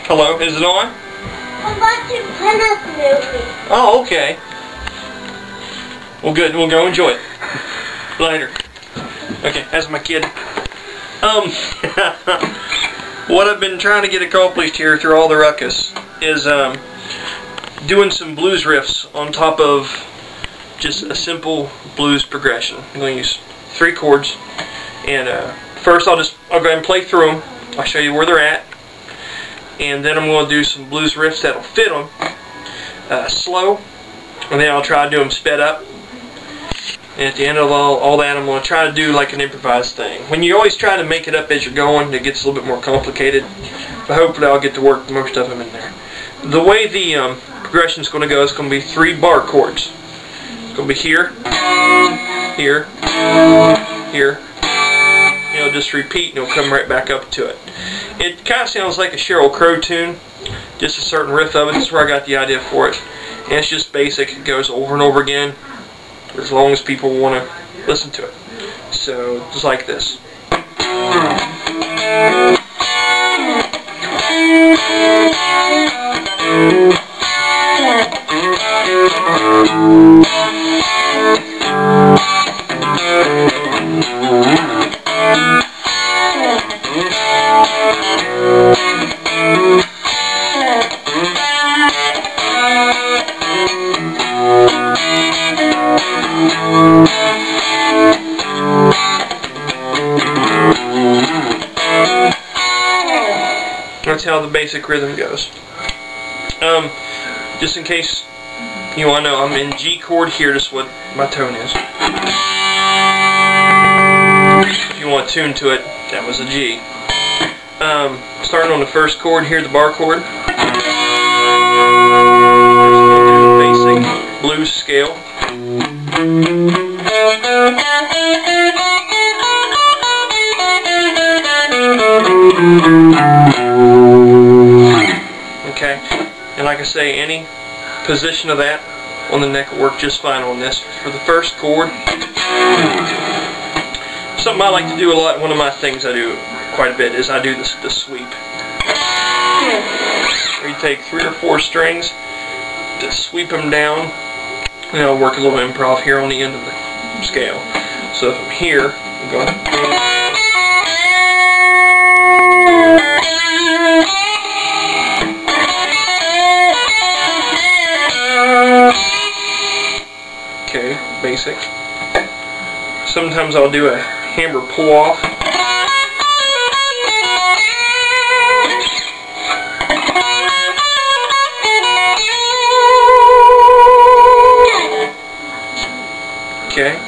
Hello, is it on? I'm watching Plymouth movie. Oh, okay. Well, good. We'll go enjoy it. Later. Okay, that's my kid. What I've been trying to get accomplished here through all the ruckus is doing some blues riffs on top of just a simple blues progression. I'm going to use 3 chords, and first I'll go ahead and play through them. I'll show you where they're at, and then I'm going to do some blues riffs that'll fit them slow, and then I'll try to do them sped up. And at the end of all that, I'm going to try to do like an improvised thing. When you always try to make it up as you're going, it gets a little bit more complicated. But hopefully I'll get to work most of them in there. The way the progression is going to go is going to be 3 bar chords. It's going to be here, here, here. And it'll just repeat and it'll come right back up to it. It kind of sounds like a Sheryl Crow tune, just a certain riff of it. That's where I got the idea for it. And it's just basic. It goes over and over again, as long as people want to listen to it. So, just like this. That's how the basic rhythm goes. Just in case you want to know, I'm in G chord here. Just what my tone is. If you want to tune to it, that was a G. Starting on the first chord here, the bar chord. Basic blues scale. Okay, and like I say, any position of that on the neck will work just fine on this. For the first chord, something I like to do a lot, one of my things I do quite a bit is I do the sweep. Where you take 3 or 4 strings, just sweep them down, and I'll work a little improv here on the end of the scale. So from here, I'm going to basic. Sometimes I'll do a hammer pull off. Okay.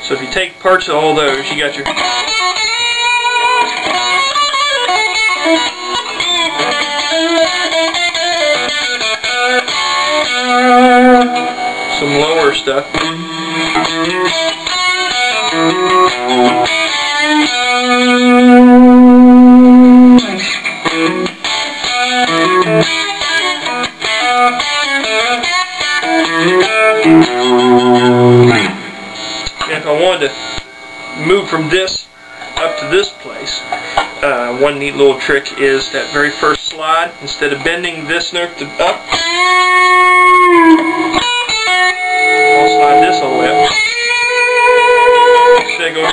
So if you take parts of all those, you got your some lower stuff. If I wanted to move from this up to this place, one neat little trick is that very first slide, instead of bending this note to up, I'll slide this all the way up. Instead of going,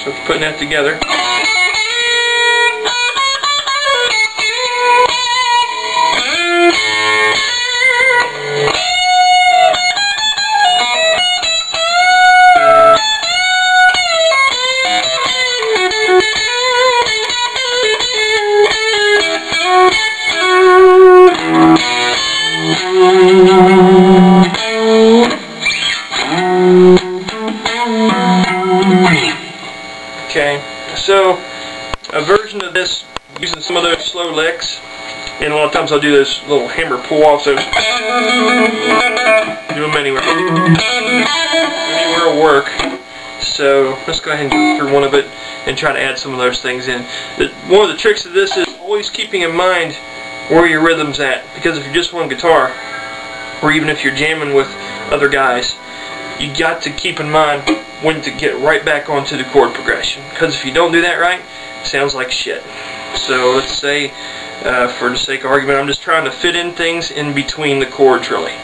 so putting that together. checks, and a lot of times I'll do those little hammer pull-offs. Do them anywhere. Anywhere will work. So let's go ahead and go through one of it and try to add some of those things in. One of the tricks of this is always keeping in mind where your rhythm's at, because if you're just on guitar, or even if you're jamming with other guys, you got to keep in mind when to get right back onto the chord progression, because if you don't do that right, it sounds like shit. So let's say, for the sake of argument, I'm just trying to fit in things in between the chords, really.